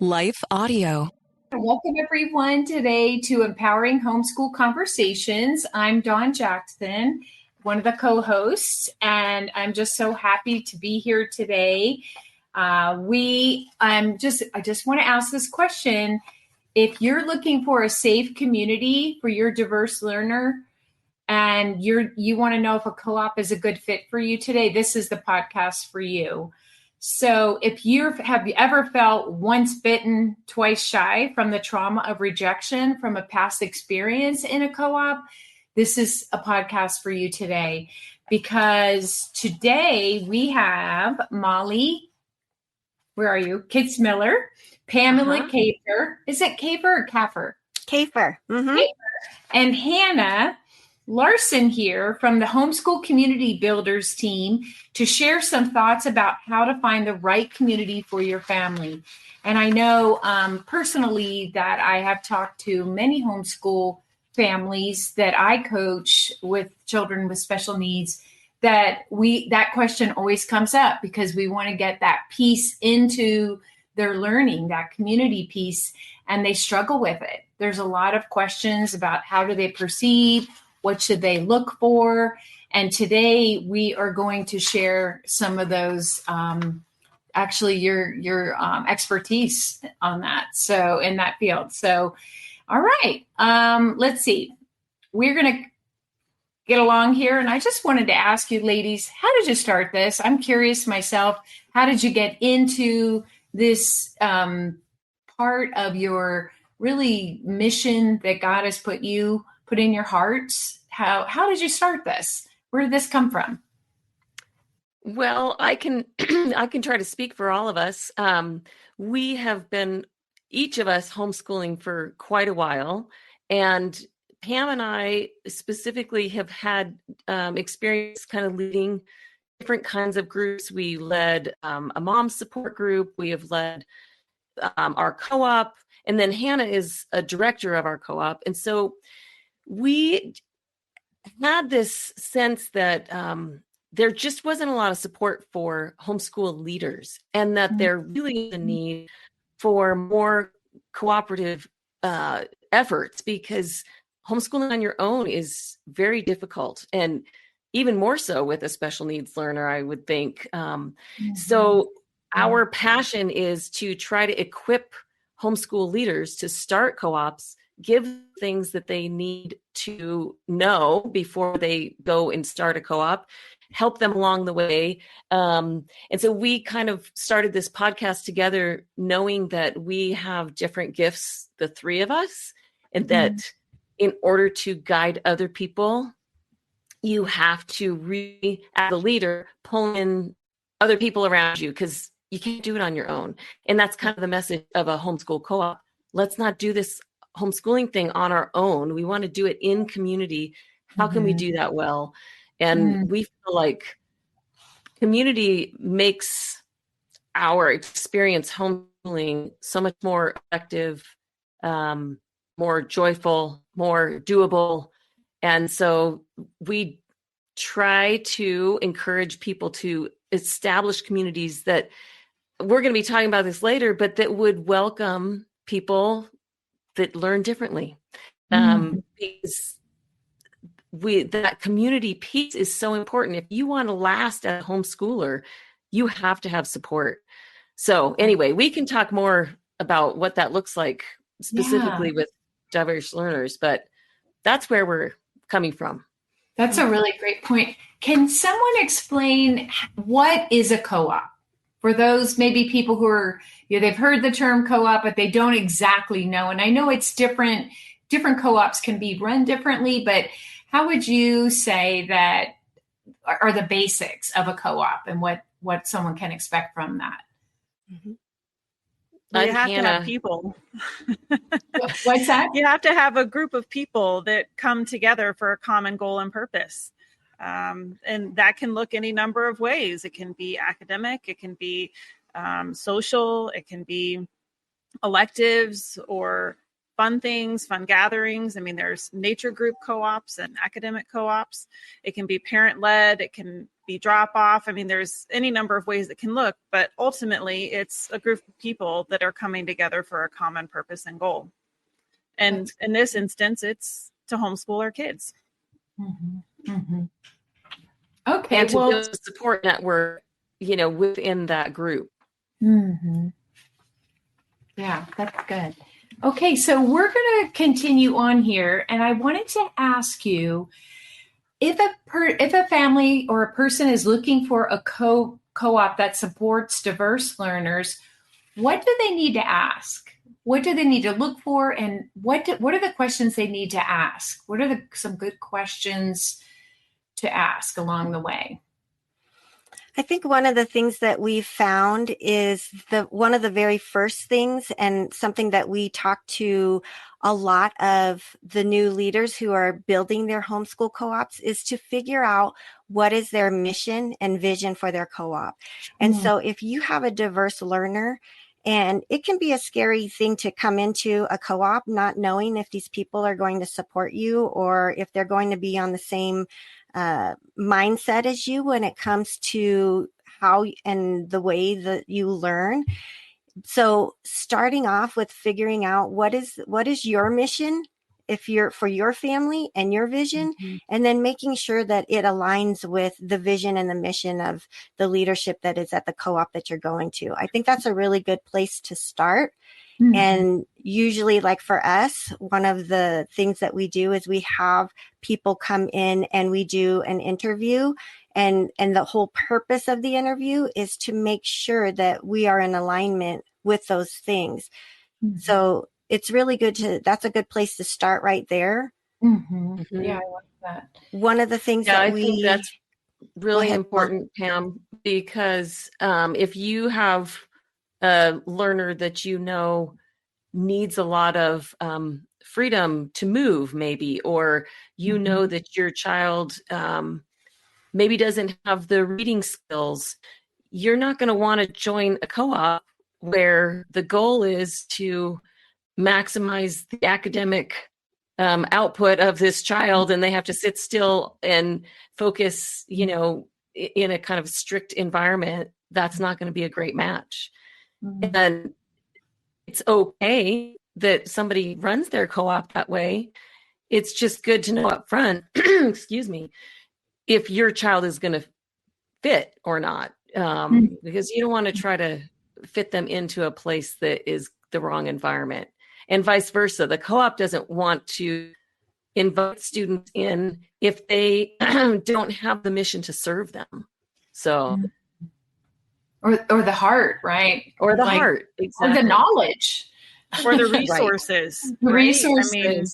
Life Audio. Welcome everyone today to Empowering Homeschool Conversations. I'm Dawn Jackson, one of the co-hosts, and I'm just so happy to be here today. I just want to ask this question. If you're looking for a safe community for your diverse learner and you want to know if a co-op is a good fit for you today, this is the podcast for you. So have you ever felt once bitten, twice shy from the trauma of rejection from a past experience in a co-op? This is a podcast for you today, because today we have Molly, where are you? Kitzmiller, Pamela Kafer. Is it Kafer or Kafer? Kafer. Mm-hmm. Kafer. And Hannah Larson here from the Homeschool Community Builders team to share some thoughts about how to find the right community for your family. And I know personally that I have talked to many homeschool families that I coach with children with special needs, that question always comes up because we want to get that piece into their learning, that community piece, and they struggle with it. There's a lot of questions about how do they perceive, what should they look for? And today we are going to share some of those, your expertise on that. So in that field. So, all right, let's see. We're going to get along here. And I just wanted to ask you ladies, how did you start this? I'm curious myself. How did you get into this part of your really mission that God has put in your hearts? How did you start this? Where did this come from? Well, I can try to speak for all of us. We have been, each of us, homeschooling for quite a while, and Pam and I specifically have had experience kind of leading different kinds of groups. We led a mom support group. We have led our co-op, and then Hannah is a director of our co-op, and so we had this sense that there just wasn't a lot of support for homeschool leaders, and that there really is a need for more cooperative efforts, because homeschooling on your own is very difficult, and even more so with a special needs learner, I would think. So our passion is to try to equip homeschool leaders to start co-ops, give things that they need to know before they go and start a co-op, help them along the way. And so we kind of started this podcast together, knowing that we have different gifts, the three of us, and that in order to guide other people, you have to really, as a leader, pull in other people around you, because you can't do it on your own. And that's kind of the message of a homeschool co-op. Let's not do this homeschooling thing on our own. We want to do it in community. How can we do that well? And we feel like community makes our experience homeschooling so much more effective, more joyful, more doable. And so we try to encourage people to establish communities that, we're going to be talking about this later, but that would welcome people that learn differently. Because that community piece is so important. If you want to last as a homeschooler, you have to have support. So anyway, we can talk more about what that looks like specifically with diverse learners, but that's where we're coming from. That's a really great point. Can someone explain what is a co-op? For those maybe people who are, they've heard the term co-op, but they don't exactly know. And I know it's different co-ops can be run differently, but how would you say that are the basics of a co-op and what someone can expect from that? You have to have people. What's that? You have to have a group of people that come together for a common goal and purpose. And that can look any number of ways. It can be academic, it can be social, it can be electives or fun things, fun gatherings. I mean, there's nature group co-ops and academic co-ops. It can be parent-led. It can be drop off. I mean, there's any number of ways it can look, but ultimately it's a group of people that are coming together for a common purpose and goal. And in this instance, it's to homeschool our kids. Mm-hmm. Mm-hmm. Okay. And to build a support network, within that group. Mm-hmm. Yeah, that's good. Okay, so we're going to continue on here, and I wanted to ask you, if a family or a person is looking for a co-op that supports diverse learners, what do they need to ask? What do they need to look for, and what are the questions they need to ask? What are some good questions to ask along the way? I think one of the things that we've found is one of the very first things, and something that we talk to a lot of the new leaders who are building their homeschool co-ops, is to figure out what is their mission and vision for their co-op. And so if you have a diverse learner, and it can be a scary thing to come into a co-op not knowing if these people are going to support you or if they're going to be on the same mindset as you when it comes to how and the way that you learn. So starting off with figuring out what is your mission for your family and your vision, and then making sure that it aligns with the vision and the mission of the leadership that is at the co-op that you're going to. I think that's a really good place to start. And usually, like for us, one of the things that we do is we have people come in and we do an interview. And the whole purpose of the interview is to make sure that we are in alignment with those things. So it's really good that's a good place to start right there. Yeah, I like that. One of the things I think that's really important, Pam, because if you have a learner that needs a lot of freedom to move, maybe, or that your child maybe doesn't have the reading skills, you're not going to want to join a co-op where the goal is to maximize the academic output of this child, and they have to sit still and focus, in a kind of strict environment. That's not going to be a great match. And it's okay that somebody runs their co-op that way. It's just good to know up front, excuse me, if your child is going to fit or not, because you don't want to try to fit them into a place that is the wrong environment, and vice versa. The co-op doesn't want to invite students in if they don't have the mission to serve them. So, or the heart, right? Or the heart, exactly. Or the knowledge, or the resources. The right? resources. I mean,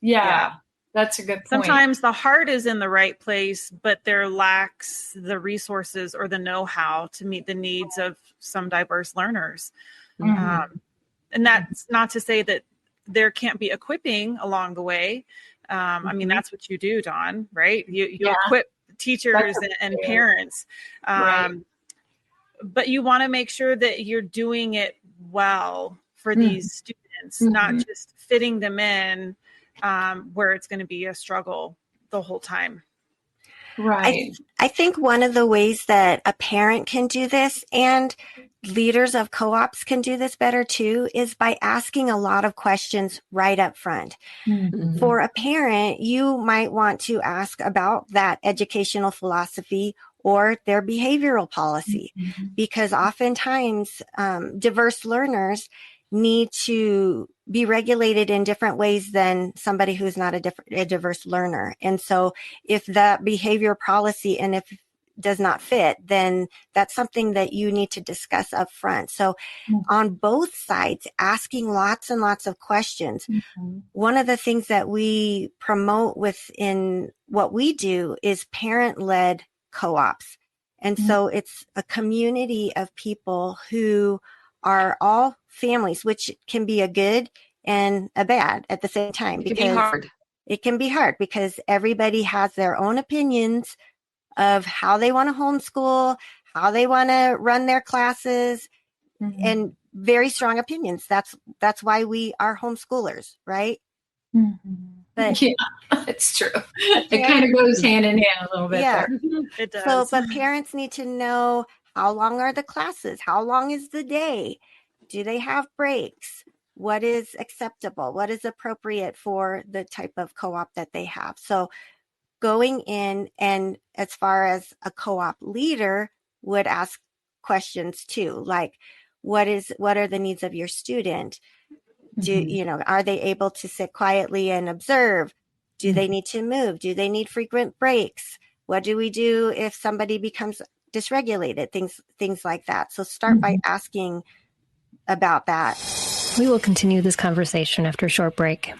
yeah, that's a good point. Sometimes the heart is in the right place, but there lacks the resources or the know-how to meet the needs of some diverse learners. And that's not to say that there can't be equipping along the way. I mean, that's what you do, Dawn, right? You equip teachers and parents. But you want to make sure that you're doing it well for these students, not just fitting them in where it's going to be a struggle the whole time. Right. I think one of the ways that a parent can do this, and leaders of co-ops can do this better too, is by asking a lot of questions right up front. For a parent, you might want to ask about that educational philosophy or their behavioral policy, because oftentimes diverse learners need to be regulated in different ways than somebody who's not a diverse learner. And so if that behavior policy and if does not fit, then that's something that you need to discuss up front. So on both sides, asking lots and lots of questions. One of the things that we promote within what we do is parent-led co-ops. And so it's a community of people who are all families, which can be a good and a bad at the same time. It can be hard. It can be hard because everybody has their own opinions of how they want to homeschool, how they want to run their classes, and very strong opinions. That's why we are homeschoolers, right? But Yeah, it's true. It kind of goes hand in hand a little bit yeah. there. It does. So, but parents need to know, how long are the classes? How long is the day? Do they have breaks? What is acceptable? What is appropriate for the type of co-op that they have? So going in, and as far as a co-op leader would ask questions too, like what are the needs of your student? Are they able to sit quietly and observe? Do they need to move? Do they need frequent breaks? What do we do if somebody becomes dysregulated? Things like that. So start by asking about that. We will continue this conversation after a short break.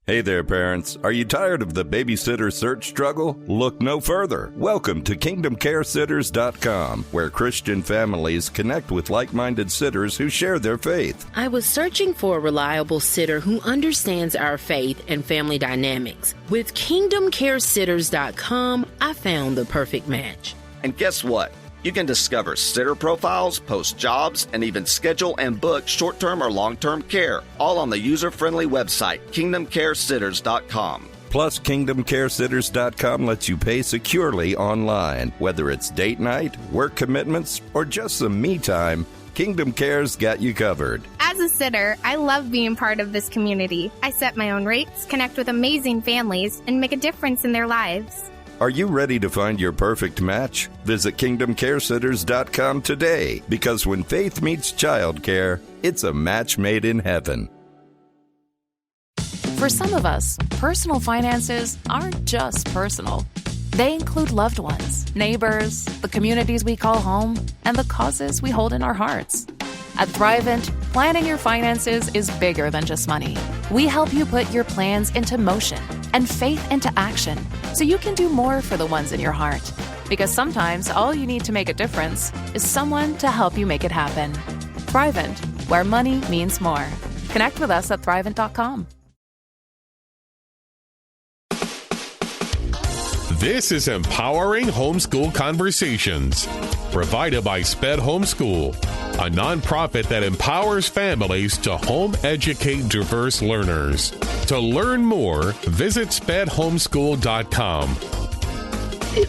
Hey there, parents. Are you tired of the babysitter search struggle? Look no further. Welcome to KingdomCareSitters.com, where Christian families connect with like-minded sitters who share their faith. I was searching for a reliable sitter who understands our faith and family dynamics. With KingdomCareSitters.com, I found the perfect match. And guess what? You can discover sitter profiles, post jobs, and even schedule and book short-term or long-term care, all on the user-friendly website, KingdomCareSitters.com. Plus, KingdomCareSitters.com lets you pay securely online. Whether it's date night, work commitments, or just some me time, Kingdom Care's got you covered. As a sitter, I love being part of this community. I set my own rates, connect with amazing families, and make a difference in their lives. Are you ready to find your perfect match? Visit KingdomCareSitters.com today, because when faith meets childcare, it's a match made in heaven. For some of us, personal finances aren't just personal. They include loved ones, neighbors, the communities we call home, and the causes we hold in our hearts. At Thrivent, planning your finances is bigger than just money. We help you put your plans into motion and faith into action so you can do more for the ones in your heart. Because sometimes all you need to make a difference is someone to help you make it happen. Thrivent, where money means more. Connect with us at Thrivent.com. This is Empowering Homeschool Conversations, provided by SPED Homeschool, a nonprofit that empowers families to home educate diverse learners. To learn more, visit spedhomeschool.com.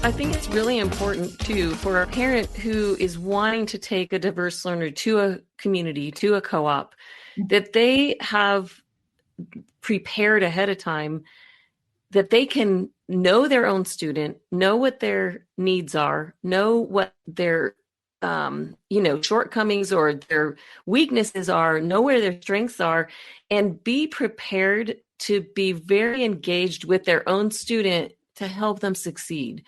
I think it's really important, too, for a parent who is wanting to take a diverse learner to a community, to a co-op, that they have prepared ahead of time, that they can know their own student, know what their needs are, know what their shortcomings or their weaknesses are, know where their strengths are, and be prepared to be very engaged with their own student to help them succeed.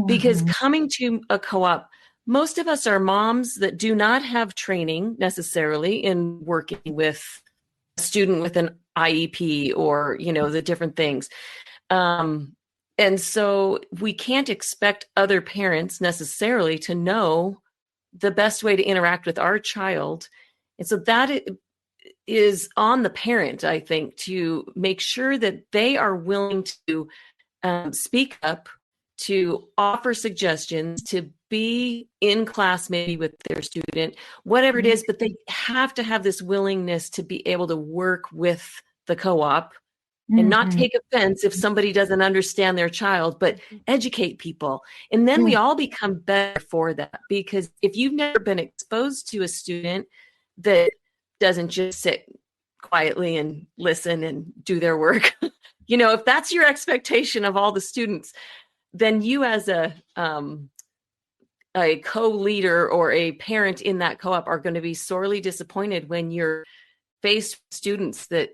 Because coming to a co-op, most of us are moms that do not have training necessarily in working with a student with an IEP or, the different things. And so we can't expect other parents necessarily to know the best way to interact with our child. And so that is on the parent, I think, to make sure that they are willing to speak up, to offer suggestions, to be in class maybe with their student, whatever it is, but they have to have this willingness to be able to work with the co-op and not take offense if somebody doesn't understand their child, but educate people. And then we all become better for that, because if you've never been exposed to a student that doesn't just sit quietly and listen and do their work, if that's your expectation of all the students, then you as a co-leader or a parent in that co-op are going to be sorely disappointed when you're faced with students that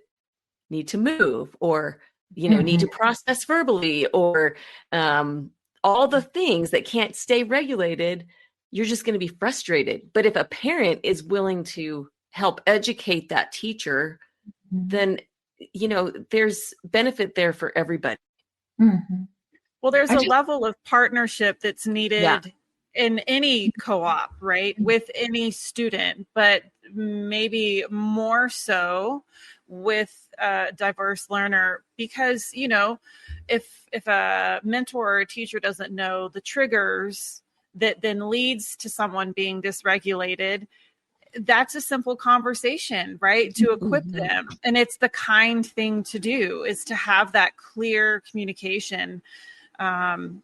need to move or, need to process verbally or all the things that can't stay regulated. You're just going to be frustrated. But if a parent is willing to help educate that teacher, then, there's benefit there for everybody. Well, there's a level of partnership that's needed in any co-op, right? With any student, but maybe more so with a diverse learner, because, if a mentor or a teacher doesn't know the triggers that then leads to someone being dysregulated, that's a simple conversation, right? To equip them. And it's the kind thing to do, is to have that clear communication and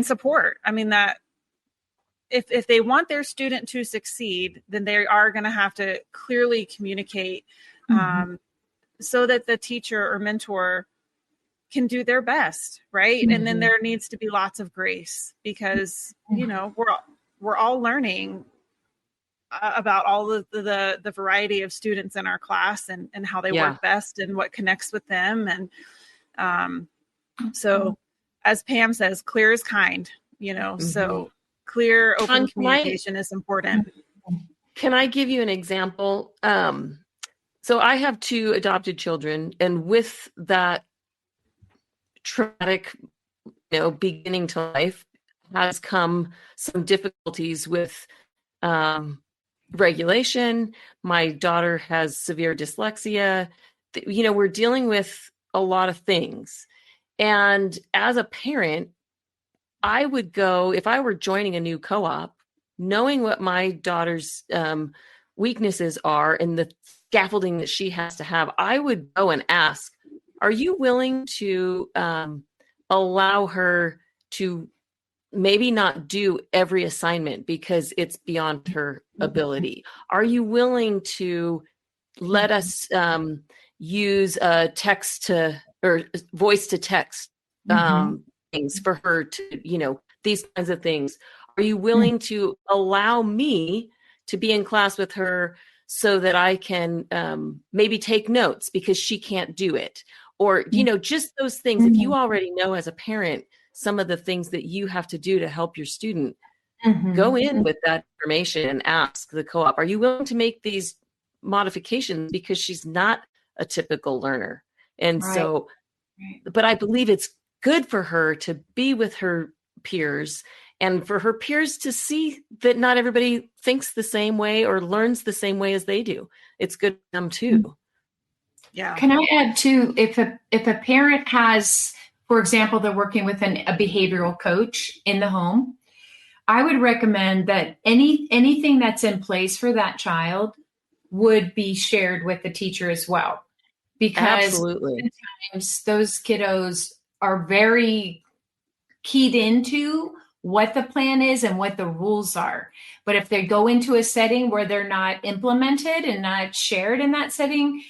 support. I mean, that if they want their student to succeed, then they are going to have to clearly communicate so that the teacher or mentor can do their best, right? And then there needs to be lots of grace, because, you know, we're all learning about all of the variety of students in our class and how they work best and what connects with them. And so, as Pam says, clear is kind, you know, so clear, open communication is important. Can I give you an example? So I have 2 adopted children, and with that traumatic, you know, beginning to life has come some difficulties with regulation. My daughter has severe dyslexia. You know, we're dealing with a lot of things. And as a parent, I would go, if I were joining a new co-op, knowing what my daughter's weaknesses are and the scaffolding that she has to have, I would go and ask, are you willing to allow her to maybe not do every assignment because it's beyond her ability? Are you willing to let us use text to or voice to text things for her to, you know, these kinds of things? Are you willing to allow me to be in class with her so that I can maybe take notes because she can't do it? Or, you know, just those things. If you already know as a parent some of the things that you have to do to help your student, go in with that information and ask the co-op, are you willing to make these modifications because she's not a typical learner? And so, but I believe it's good for her to be with her peers and for her peers to see that not everybody thinks the same way or learns the same way as they do. It's good for them too. Yeah. Can I add too, if a parent has, for example, they're working with a behavioral coach in the home, I would recommend that anything that's in place for that child would be shared with the teacher as well. Because sometimes those kiddos are very keyed into what the plan is and what the rules are. But if they go into a setting where they're not implemented and not shared in that setting,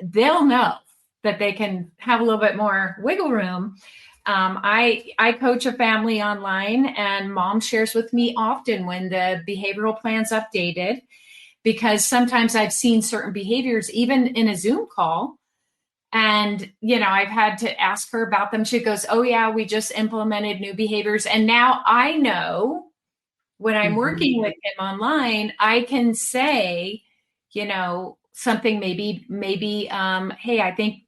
they'll know that they can have a little bit more wiggle room. I coach a family online, and mom shares with me often when the behavioral plan's updated, because sometimes I've seen certain behaviors, even in a Zoom call, and, you know, I've had to ask her about them. She goes, oh yeah, we just implemented new behaviors. And now I know when I'm working with him online, I can say, you know, something maybe, hey, I think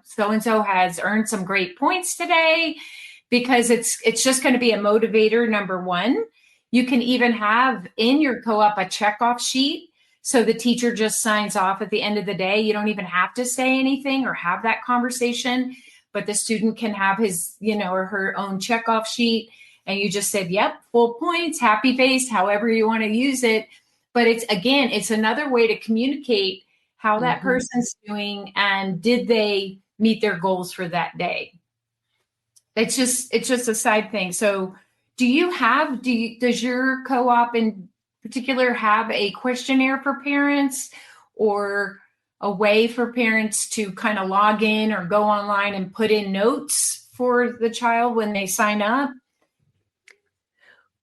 so-and-so has earned some great points today, because it's just going to be a motivator, number one. You can even have in your co-op a checkoff sheet. So the teacher just signs off at the end of the day. You don't even have to say anything or have that conversation, but the student can have his, you know, or her own checkoff sheet. And you just said, yep, full points, happy face, however you want to use it. But it's another way to communicate how that person's doing and did they meet their goals for that day. It's just a side thing. So does your co-op in particular have a questionnaire for parents or a way for parents to kind of log in or go online and put in notes for the child when they sign up?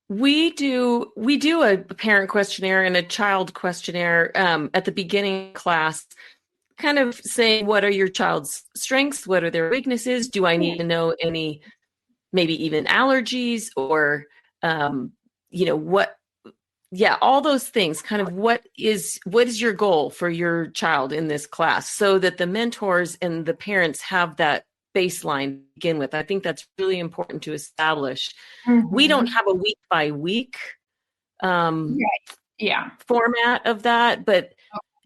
We do a parent questionnaire and a child questionnaire at the beginning of class, kind of saying, what are your child's strengths? What are their weaknesses? Do I need to know any, maybe even allergies or, all those things, kind of what is your goal for your child in this class, so that the mentors and the parents have that baseline to begin with. I think that's really important to establish. We don't have a week by week format of that, but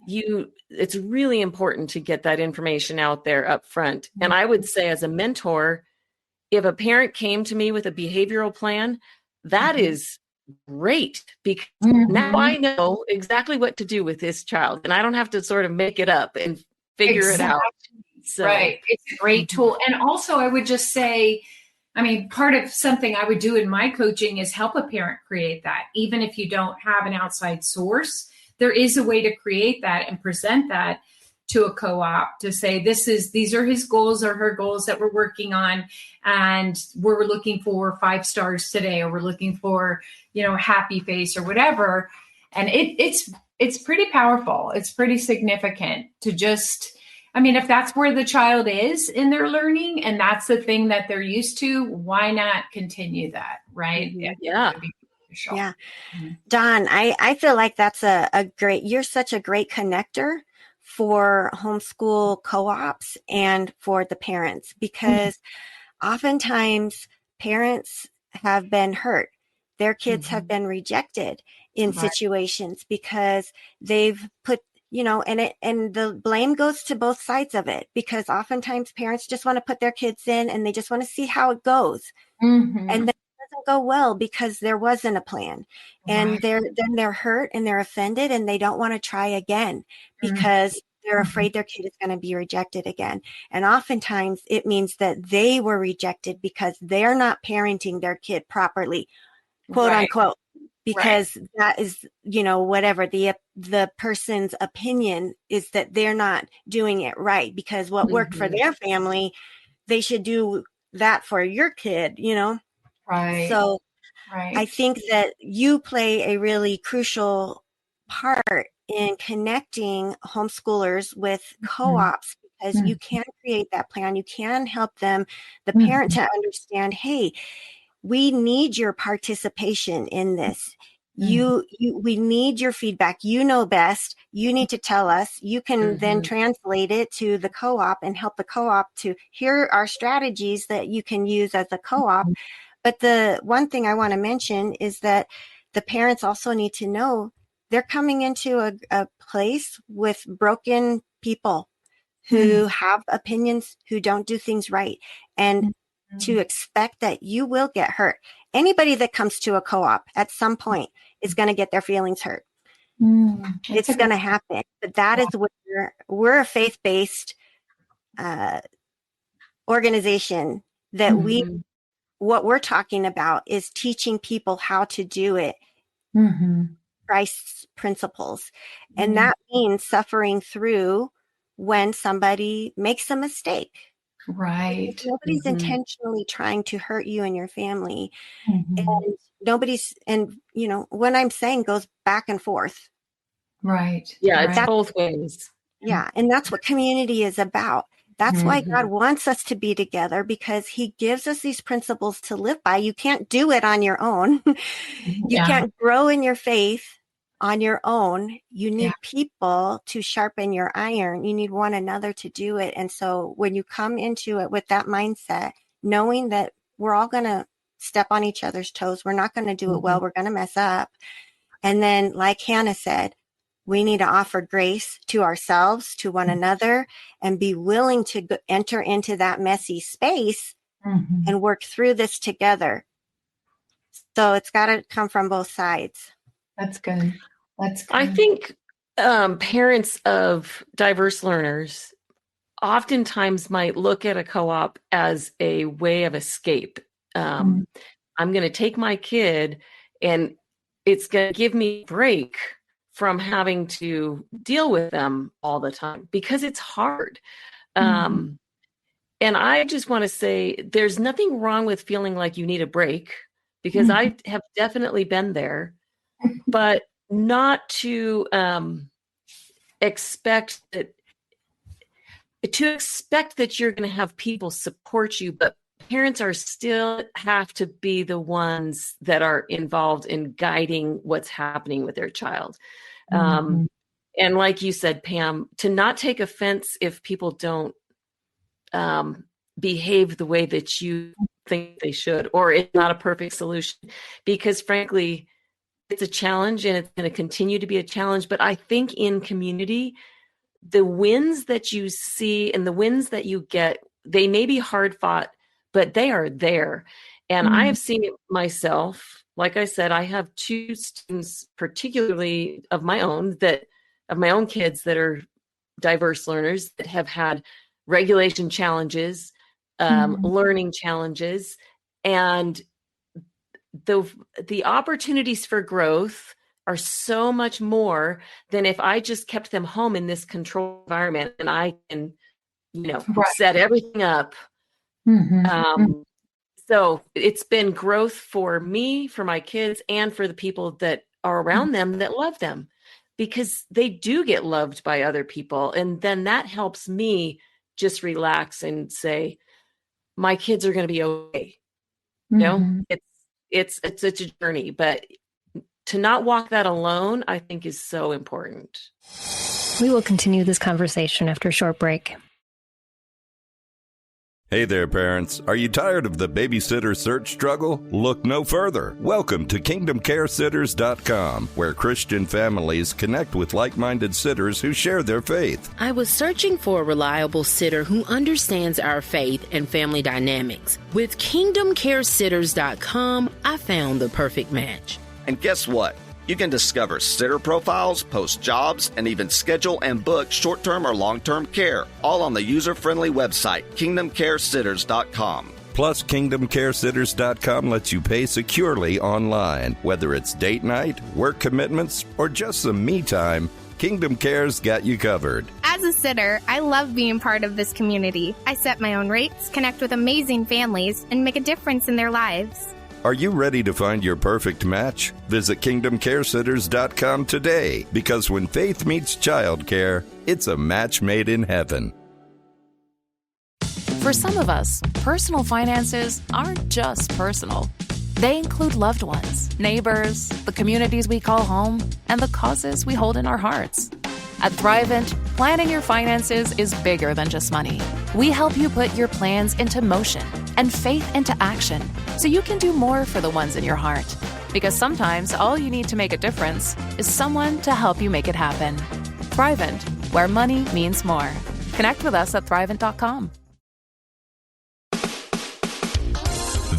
it's really important to get that information out there up front. And I would say, as a mentor, if a parent came to me with a behavioral plan, that is great, because Mm-hmm. now I know exactly what to do with this child, and I don't have to sort of make it up and figure it out. So, right. It's a great tool. And also, I would just say, I mean, part of something I would do in my coaching is help a parent create that. Even if you don't have an outside source, there is a way to create that and present that to a co-op to say, these are his goals or her goals that we're working on. And we're looking for 5 stars today, or we're looking for, a happy face or whatever. And it's pretty powerful. It's pretty significant to just, I mean, if that's where the child is in their learning and that's the thing that they're used to, why not continue that? Right. Mm-hmm. Yeah. Yeah. Dawn, I feel like that's you're such a great connector for homeschool co-ops and for the parents, because oftentimes parents have been hurt. Their kids have been rejected in situations because they've put, and the blame goes to both sides of it, because oftentimes parents just want to put their kids in and they just want to see how it goes. And then it doesn't go well because there wasn't a plan. And then they're hurt and they're offended and they don't want to try again because they're afraid their kid is going to be rejected again. And oftentimes it means that they were rejected because they're not parenting their kid properly, quote unquote, because that is, whatever the person's opinion is, that they're not doing it right, because what worked for their family, they should do that for your kid, Right. So I think that you play a really crucial part in connecting homeschoolers with co-ops, because you can create that plan. You can help them, the parent, to understand, hey, we need your participation in this. We need your feedback. You know best. You need to tell us. You can then translate it to the co-op and help the co-op to here are strategies that you can use as a co-op. But the one thing I want to mention is that the parents also need to know they're coming into a place with broken people who have opinions, who don't do things right, and to expect that you will get hurt. Anybody that comes to a co-op at some point is going to get their feelings hurt. It's going to happen. But that is where we're a faith-based organization that what we're talking about is teaching people how to do it. Christ's principles. And that means suffering through when somebody makes a mistake. Right. Because nobody's intentionally trying to hurt you and your family. And what I'm saying goes back and forth. Right. Yeah, it's both ways. Yeah. And that's what community is about. That's why God wants us to be together, because he gives us these principles to live by. You can't do it on your own. You can't grow in your faith on your own. You need people to sharpen your iron. You need one another to do it. And so when you come into it with that mindset, knowing that we're all going to step on each other's toes, we're not going to do it well, we're going to mess up. And then, like Hannah said, we need to offer grace to ourselves, to one another, and be willing to enter into that messy space and work through this together. So it's got to come from both sides. That's good. I think parents of diverse learners oftentimes might look at a co-op as a way of escape. I'm going to take my kid and it's going to give me a break from having to deal with them all the time, because it's hard. And I just want to say there's nothing wrong with feeling like you need a break, because I have definitely been there, but not to expect that you're going to have people support you, but parents are still have to be the ones that are involved in guiding what's happening with their child. And like you said, Pam, to not take offense if people don't behave the way that you think they should, or it's not a perfect solution, because frankly, it's a challenge and it's going to continue to be a challenge. But I think in community, the wins that you see and the wins that you get, they may be hard fought, but they are there. And I have seen it myself, like I said, I have 2 students, particularly of my own kids that are diverse learners that have had regulation challenges, learning challenges, and the opportunities for growth are so much more than if I just kept them home in this controlled environment and I can, set everything up. So it's been growth for me, for my kids, and for the people that are around them that love them, because they do get loved by other people. And then that helps me just relax and say, my kids are going to be okay. It's a journey, but to not walk that alone, I think is so important. We will continue this conversation after a short break. Hey there, parents. Are you tired of the babysitter search struggle? Look no further. Welcome to KingdomCareSitters.com, where Christian families connect with like-minded sitters who share their faith. I was searching for a reliable sitter who understands our faith and family dynamics. With KingdomCareSitters.com, I found the perfect match. And guess what? You can discover sitter profiles, post jobs, and even schedule and book short-term or long-term care, all on the user-friendly website, KingdomCareSitters.com. Plus, KingdomCareSitters.com lets you pay securely online. Whether it's date night, work commitments, or just some me time, Kingdom Care's got you covered. As a sitter, I love being part of this community. I set my own rates, connect with amazing families, and make a difference in their lives. Are you ready to find your perfect match? Visit KingdomCareSitters.com today, because when faith meets childcare, it's a match made in heaven. For some of us, personal finances aren't just personal. They include loved ones, neighbors, the communities we call home, and the causes we hold in our hearts. At Thrivent, planning your finances is bigger than just money. We help you put your plans into motion and faith into action so you can do more for the ones in your heart. Because sometimes all you need to make a difference is someone to help you make it happen. Thrivent, where money means more. Connect with us at Thrivent.com.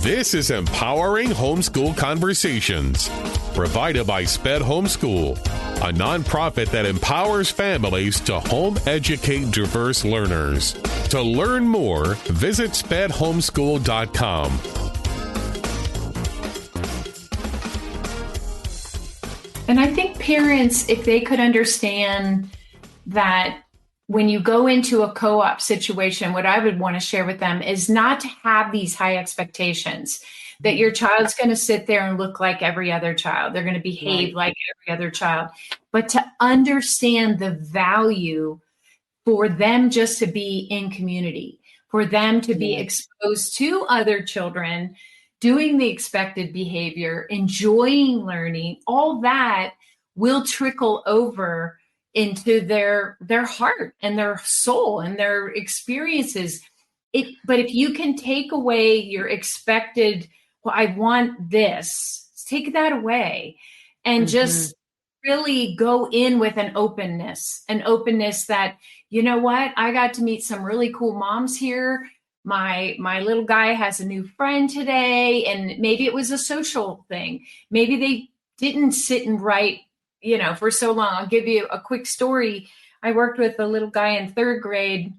This is Empowering Homeschool Conversations, provided by SPED Homeschool, a nonprofit that empowers families to home educate diverse learners. To learn more, visit spedhomeschool.com. And I think parents, if they could understand that when you go into a co-op situation, what I would want to share with them is not to have these high expectations that your child's going to sit there and look like every other child. They're going to behave like every other child, but to understand the value for them just to be in community, for them to be exposed to other children, doing the expected behavior, enjoying learning, all that will trickle over into their heart and their soul and their experiences. But if you can take away your expected, well, I want this, take that away and just really go in with an openness that, you know what, I got to meet some really cool moms here. My little guy has a new friend today, and maybe it was a social thing. Maybe they didn't sit and write, for so long. I'll give you a quick story. I worked with a little guy in 3rd grade,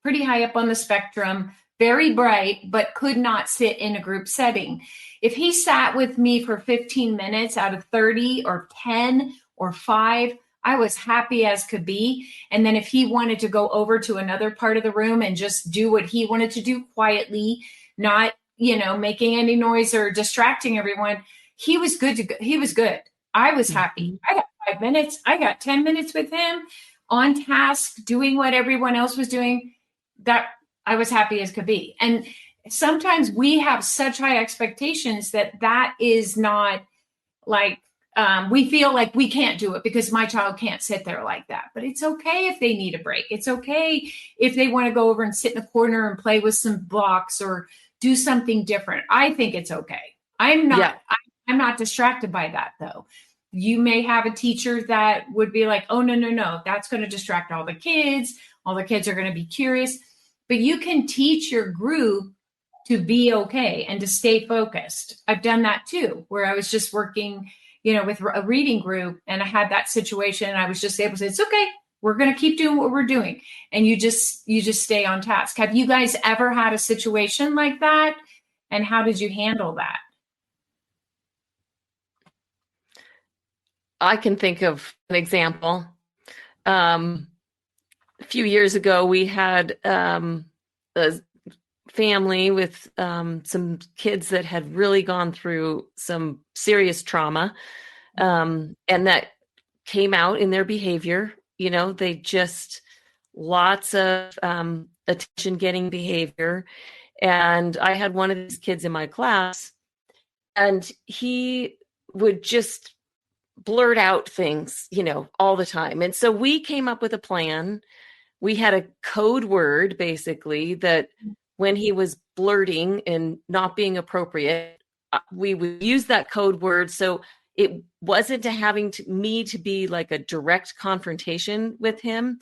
pretty high up on the spectrum, very bright, but could not sit in a group setting. If he sat with me for 15 minutes out of 30 or 10 or 5, I was happy as could be. And then if he wanted to go over to another part of the room and just do what he wanted to do quietly, not, making any noise or distracting everyone, he was good to go. He was good. I was happy. I got 5 minutes. I got 10 minutes with him on task, doing what everyone else was doing. That I was happy as could be. And sometimes we have such high expectations that is not like, we feel like we can't do it because my child can't sit there like that. But it's okay if they need a break. It's okay if they want to go over and sit in a corner and play with some blocks or do something different. I think it's okay. I'm not distracted by that, though. You may have a teacher that would be like, oh, no, that's going to distract all the kids. All the kids are going to be curious. But you can teach your group to be okay and to stay focused. I've done that too, where I was just working, with a reading group, and I had that situation, and I was just able to say, it's okay. We're going to keep doing what we're doing. And you just stay on task. Have you guys ever had a situation like that? And how did you handle that? I can think of an example. A few years ago, we had a family with some kids that had really gone through some serious trauma, and that came out in their behavior. They just lots of attention-getting behavior. And I had one of these kids in my class, and he would just blurt out things, all the time. And so we came up with a plan. We had a code word, basically, that when he was blurting and not being appropriate, we would use that code word. So it wasn't having me to be like a direct confrontation with him.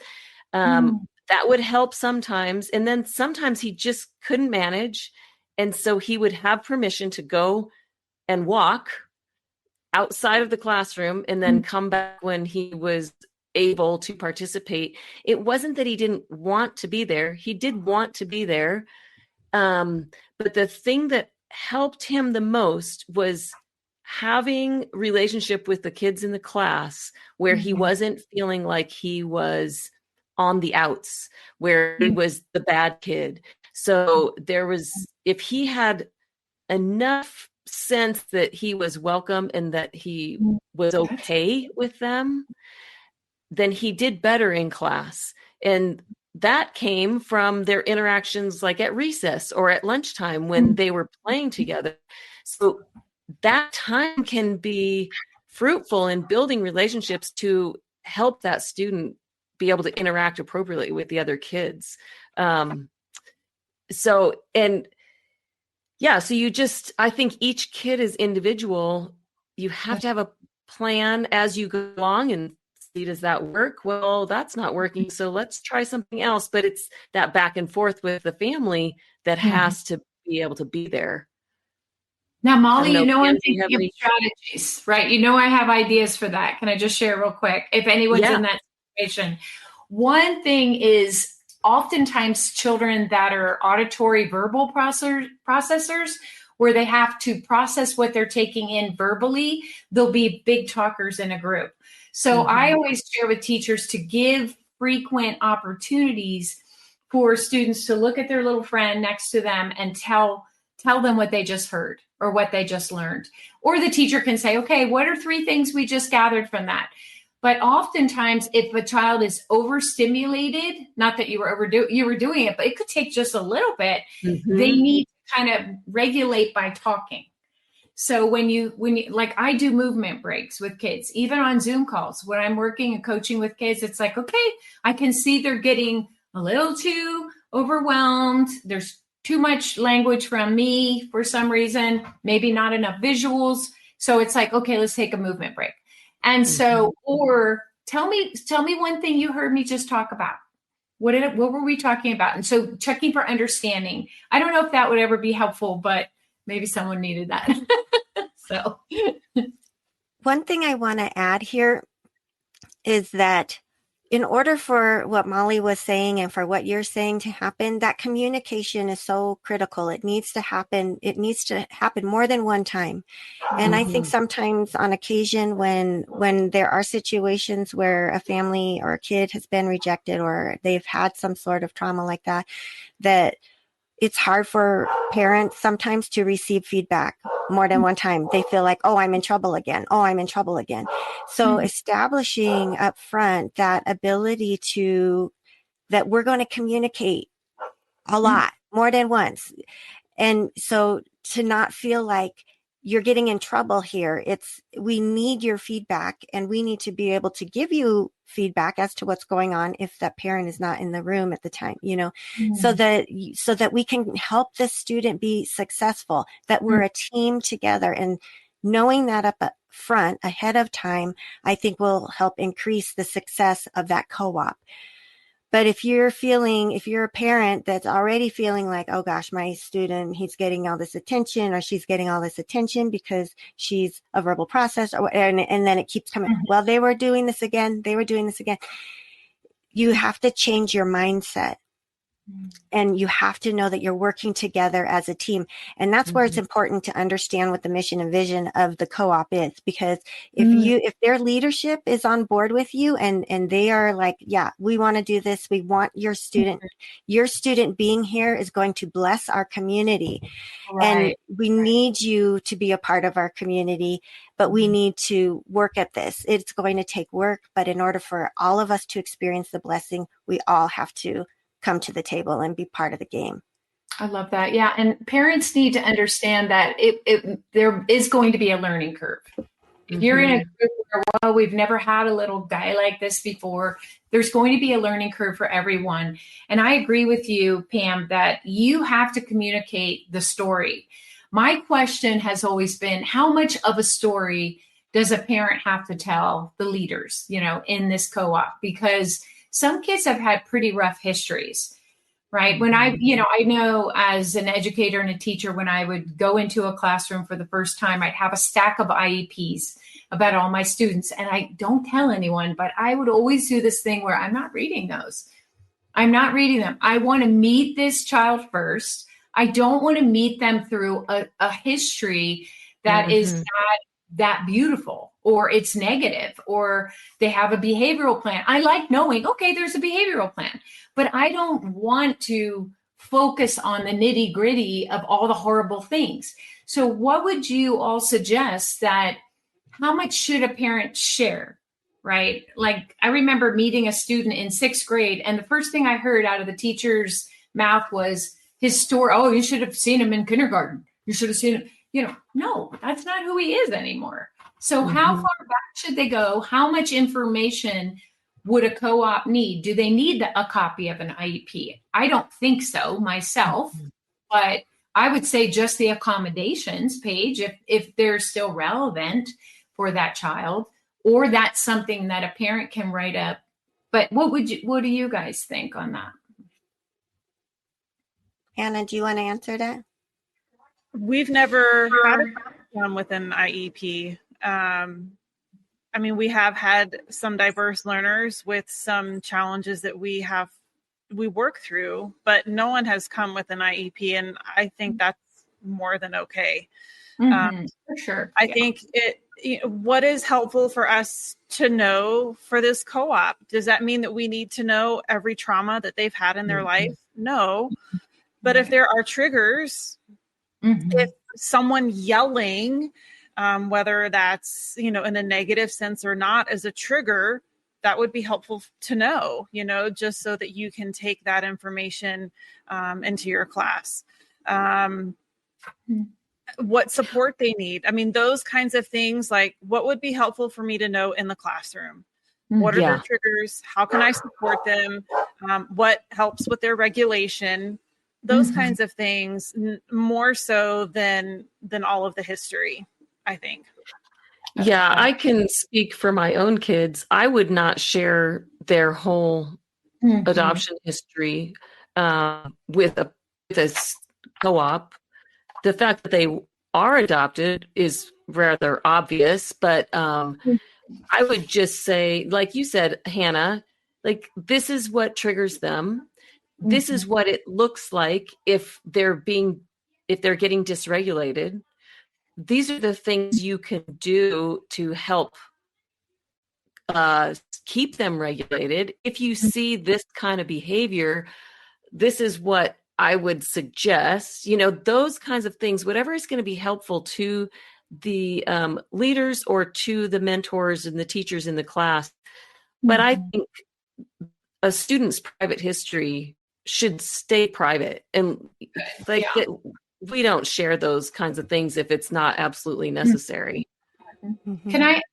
That would help sometimes. And then sometimes he just couldn't manage. And so he would have permission to go and walk outside of the classroom and then come back when he was able to participate. It wasn't that he didn't want to be there. He did want to be there. But the thing that helped him the most was having relationship with the kids in the class where he wasn't feeling like he was on the outs, where he was the bad kid. So if he had enough sense that he was welcome and that he was okay with them, then he did better in class. And that came from their interactions like at recess or at lunchtime when they were playing together. So that time can be fruitful in building relationships to help that student be able to interact appropriately with the other kids. So I think each kid is individual. You have to have a plan as you go along and see, does that work? Well, that's not working. So let's try something else. But it's that back and forth with the family that has to be able to be there. Now, Molly, I'm thinking of strategies, right? I have ideas for that. Can I just share real quick? If anyone's in that situation, one thing is oftentimes children that are auditory verbal processors, where they have to process what they're taking in verbally, they'll be big talkers in a group. So I always share with teachers to give frequent opportunities for students to look at their little friend next to them and tell them what they just heard or what they just learned. Or the teacher can say, okay, what are 3 things we just gathered from that? But oftentimes, if a child is overstimulated, not that you were doing it, but it could take just a little bit, they need to kind of regulate by talking. So when you like, I do movement breaks with kids, even on Zoom calls, when I'm working and coaching with kids, it's like, okay, I can see they're getting a little too overwhelmed. There's too much language from me for some reason, maybe not enough visuals. So it's like, okay, let's take a movement break. And so, or tell me one thing you heard me just talk about. What were we talking about? And so checking for understanding. I don't know if that would ever be helpful, but maybe someone needed that. So one thing I want to add here is that in order for what Molly was saying and for what you're saying to happen, that communication is so critical. It needs to happen. It needs to happen more than one time. And I think sometimes on occasion when there are situations where a family or a kid has been rejected or they've had some sort of trauma like that, that it's hard for parents sometimes to receive feedback more than one time. They feel like, oh, I'm in trouble again. Oh, I'm in trouble again. So establishing up front that ability that we're going to communicate a lot, more than once. And so to not feel like you're getting in trouble here, we need your feedback and we need to be able to give you feedback as to what's going on if that parent is not in the room at the time, so that we can help the student be successful, that we're a team together. And knowing that up front ahead of time, I think will help increase the success of that co-op. But if you're a parent that's already feeling like, oh gosh, my student, he's getting all this attention or she's getting all this attention because she's a verbal processor, and then it keeps coming, well, they were doing this again. You have to change your mindset. And you have to know that you're working together as a team. And that's where it's important to understand what the mission and vision of the co-op is. Because if their leadership is on board with you and they are like, yeah, we want to do this. We want your student being here is going to bless our community. Right. And we need you to be a part of our community, but we need to work at this. It's going to take work, but in order for all of us to experience the blessing, we all have to come to the table and be part of the game. I love that. Yeah. And parents need to understand that there is going to be a learning curve. If you're in a group where, well, we've never had a little guy like this before, there's going to be a learning curve for everyone. And I agree with you, Pam, that you have to communicate the story. My question has always been, how much of a story does a parent have to tell the leaders, in this co-op? Because some kids have had pretty rough histories, right? When I know as an educator and a teacher, when I would go into a classroom for the first time, I'd have a stack of IEPs about all my students. And I don't tell anyone, but I would always do this thing where I'm not reading those. I'm not reading them. I want to meet this child first. I don't want to meet them through a history that is not that beautiful, or it's negative, or they have a behavioral plan. I like knowing, okay, there's a behavioral plan, but I don't want to focus on the nitty gritty of all the horrible things. So what would you all suggest that, how much should a parent share, right? Like I remember meeting a student in 6th grade, and the first thing I heard out of the teacher's mouth was his story. Oh, you should have seen him in kindergarten. You should have seen him. No, that's not who he is anymore. So how far back should they go? How much information would a co-op need? Do they need a copy of an IEP? I don't think so myself, but I would say just the accommodations page, if they're still relevant for that child, or that's something that a parent can write up. But what do you guys think on that? Hannah, do you want to answer that? We've never had a problem with an IEP. We have had some diverse learners with some challenges that we work through, but no one has come with an IEP, and I think that's more than okay. For sure. I think what is helpful for us to know for this co-op, does that mean that we need to know every trauma that they've had in their life? No. But if there are triggers, if someone yelling, whether that's, in a negative sense or not, as a trigger, that would be helpful to know, just so that you can take that information into your class. What support they need. Those kinds of things, like what would be helpful for me to know in the classroom? What are their triggers? How can I support them? What helps with their regulation? Those kinds of things, more so than all of the history, I think. Yeah, I can speak for my own kids. I would not share their whole adoption history with a co-op. The fact that they are adopted is rather obvious, but I would just say, like you said, Hannah, like this is what triggers them. This is what it looks like if they're getting dysregulated. These are the things you can do to help keep them regulated. If you see this kind of behavior, this is what I would suggest. Those kinds of things, whatever is going to be helpful to the leaders or to the mentors and the teachers in the class. But I think a student's private history should stay private, and we don't share those kinds of things if it's not absolutely necessary. I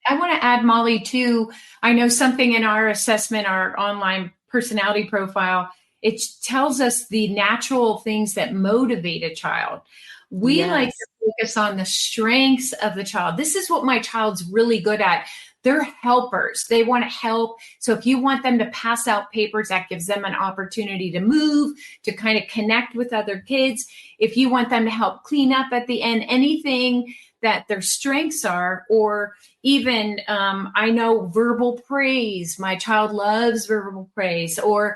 want to add, Molly, too. I know something in our assessment, our online personality profile, it tells us the natural things that motivate a child. We like to focus on the strengths of the child. This is what my child's really good at. they're helpers. They want to help. So if you want them to pass out papers, that gives them an opportunity to move, to kind of connect with other kids. If you want them to help clean up at the end, anything that their strengths are, or even I know verbal praise. My child loves verbal praise, or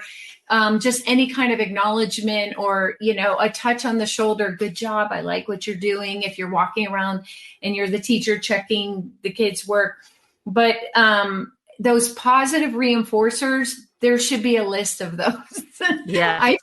just any kind of acknowledgement, or, a touch on the shoulder. Good job. I like what you're doing. If you're walking around and you're the teacher checking the kids' work. But those positive reinforcers, there should be a list of those. Yeah. I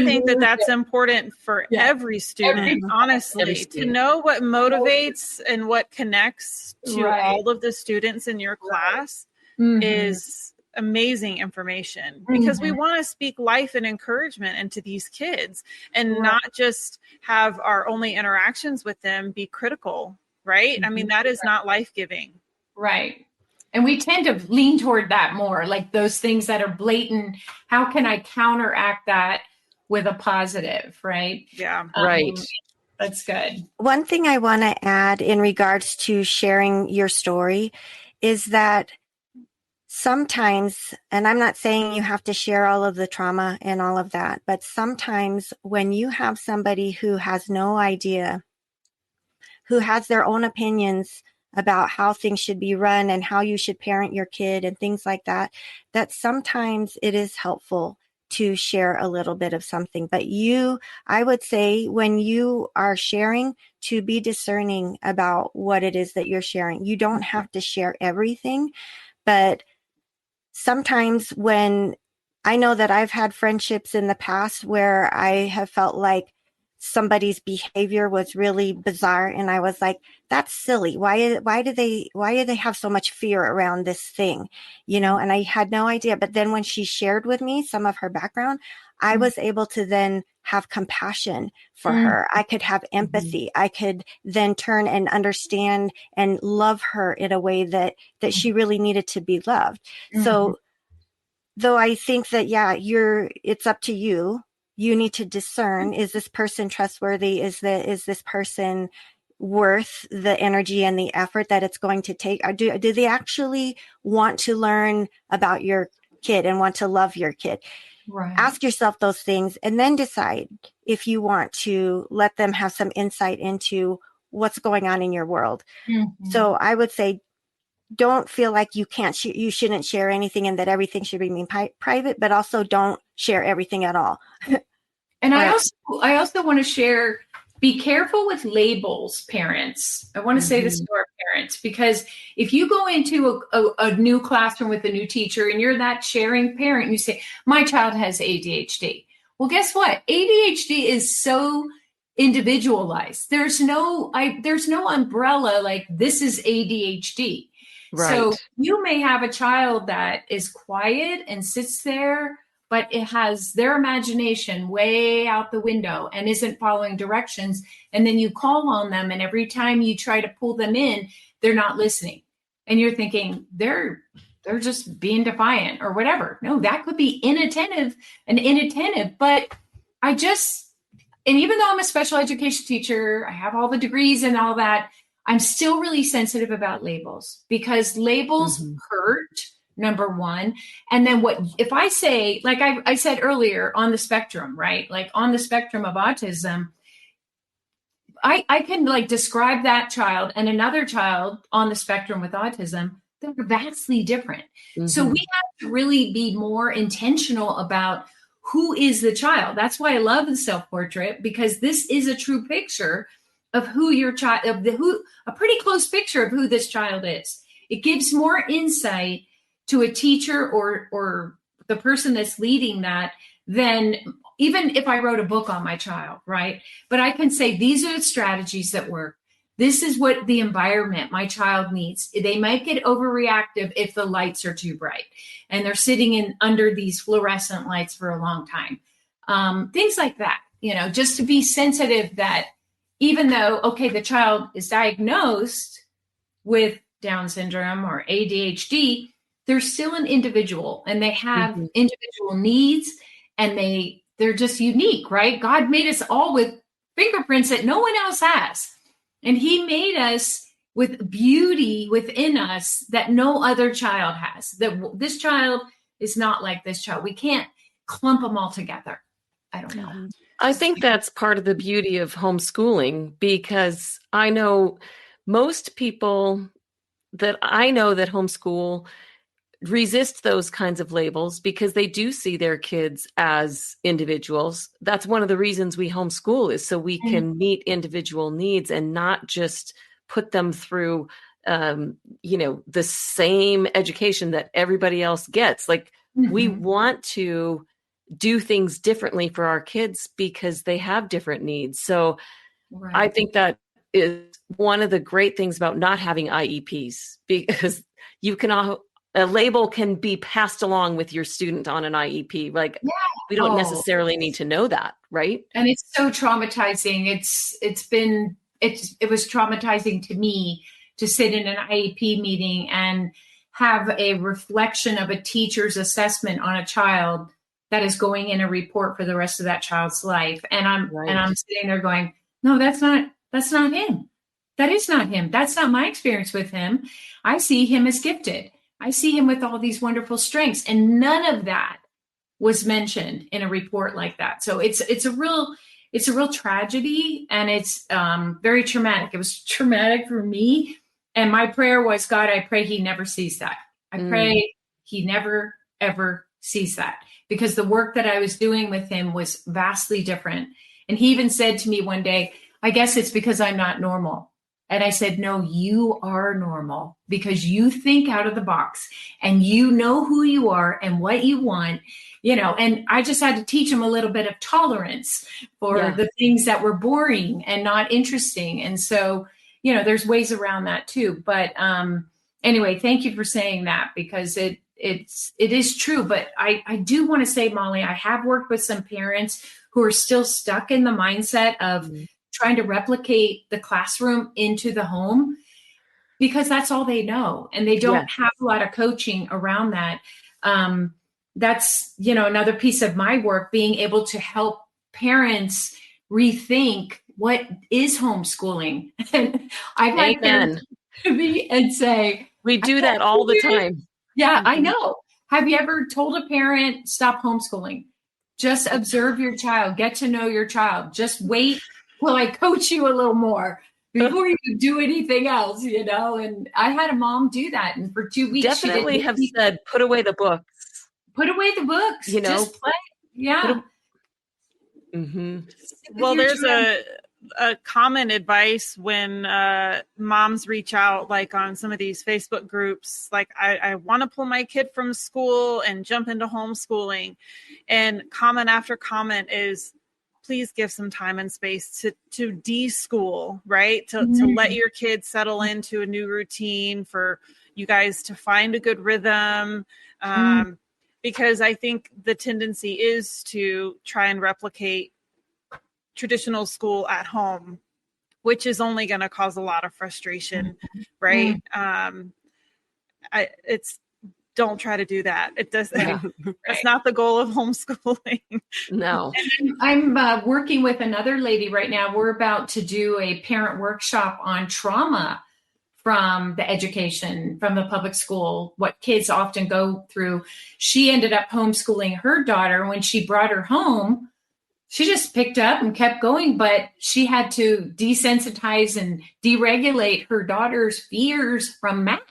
think that that's important for every student, honestly, to know what motivates and what connects to all of the students in your class is amazing information, because we want to speak life and encouragement into these kids and not just have our only interactions with them be critical, right? I mean, that is not life-giving. Right. And we tend to lean toward that more, like those things that are blatant. How can I counteract that with a positive, right? Yeah. Right. That's good. One thing I want to add in regards to sharing your story is that sometimes, and I'm not saying you have to share all of the trauma and all of that, but sometimes when you have somebody who has no idea, who has their own opinions about how things should be run and how you should parent your kid and things like that, that sometimes it is helpful to share a little bit of something. But I would say when you are sharing, to be discerning about what it is that you're sharing. You don't have to share everything, but sometimes when I know that I've had friendships in the past where I have felt like somebody's behavior was really bizarre, and I was like, that's silly. Why do they have so much fear around this thing? And I had no idea. But then when she shared with me some of her background, I was able to then have compassion for her. I could have empathy. I could then turn and understand and love her in a way that she really needed to be loved. So though I think that, it's up to you. You need to discern, is this person trustworthy? Is this person worth the energy and the effort that it's going to take? Or do they actually want to learn about your kid and want to love your kid? Right. Ask yourself those things and then decide if you want to let them have some insight into what's going on in your world. So I would say, don't feel like you shouldn't share anything and that everything should remain private, but also don't share everything at all. And I also want to share, be careful with labels, parents. I want to say this to our parents, because if you go into a new classroom with a new teacher and you're that sharing parent and you say, my child has ADHD. Well, guess what? ADHD is so individualized. There's no umbrella like this is ADHD. Right. So you may have a child that is quiet and sits there, but it has their imagination way out the window and isn't following directions. And then you call on them, and every time you try to pull them in, they're not listening. And you're thinking they're just being defiant or whatever. No, that could be inattentive. But and even though I'm a special education teacher, I have all the degrees and all that, I'm still really sensitive about labels, because labels hurt, number one. And then if I say, like I said earlier, on the spectrum, right? Like on the spectrum of autism, I can like describe that child and another child on the spectrum with autism. They're vastly different. So we have to really be more intentional about who is the child. That's why I love the self-portrait, because this is a true picture of who your child, a pretty close picture of who this child is. It gives more insight to a teacher or the person that's leading that than even if I wrote a book on my child, right? But I can say, these are the strategies that work. This is what the environment my child needs. They might get overreactive if the lights are too bright and they're sitting under these fluorescent lights for a long time. Things like that, just to be sensitive that even though, the child is diagnosed with Down syndrome or ADHD, they're still an individual and they have individual needs, and they're just unique, right? God made us all with fingerprints that no one else has. And he made us with beauty within us that no other child has. That this child is not like this child. We can't clump them all together. I don't know. I think that's part of the beauty of homeschooling, because I know most people that I know that homeschool resist those kinds of labels because they do see their kids as individuals. That's one of the reasons we homeschool, is so we can meet individual needs and not just put them through, the same education that everybody else gets. Like, we want to do things differently for our kids because they have different needs. So I think that is one of the great things about not having IEPs, because you can a label can be passed along with your student on an IEP. Like, we don't necessarily need to know that, right? And it's so traumatizing. It was traumatizing to me to sit in an IEP meeting and have a reflection of a teacher's assessment on a child that is going in a report for the rest of that child's life. And I'm sitting there going, no, that's not him. That is not him. That's not my experience with him. I see him as gifted. I see him with all these wonderful strengths, and none of that was mentioned in a report like that. So it's a real tragedy, and it's very traumatic. It was traumatic for me. And my prayer was, God, I pray he never sees that. I pray he never, ever sees that, because the work that I was doing with him was vastly different. And he even said to me one day, I guess it's because I'm not normal. And I said, no, you are normal, because you think out of the box and you know who you are and what you want, and I just had to teach him a little bit of tolerance for the things that were boring and not interesting. And so, there's ways around that too. But anyway, thank you for saying that, because it is true. But I do want to say, Molly, I have worked with some parents who are still stuck in the mindset of trying to replicate the classroom into the home, because that's all they know. And they don't have a lot of coaching around that. That's, another piece of my work, being able to help parents rethink what is homeschooling. And I've had parents come to me and say, we do that all the time. Yeah, I know. Have you ever told a parent, stop homeschooling? Just observe your child, get to know your child. Just wait till I coach you a little more before you do anything else, And I had a mom do that. And for 2 weeks, definitely she have said, put away the books. Put away the books. Just play. Yeah. Well, there's a common advice when moms reach out, like on some of these Facebook groups, like I want to pull my kid from school and jump into homeschooling. And comment after comment is, please give some time and space to de-school, right? To let your kids settle into a new routine, for you guys to find a good rhythm. Because I think the tendency is to try and replicate traditional school at home, which is only going to cause a lot of frustration, right? Don't try to do that. It does. That's not the goal of homeschooling. No. I'm working with another lady right now. We're about to do a parent workshop on trauma from the education, from the public school, what kids often go through. She ended up homeschooling her daughter. When she brought her home, she just picked up and kept going, but she had to desensitize and deregulate her daughter's fears from math.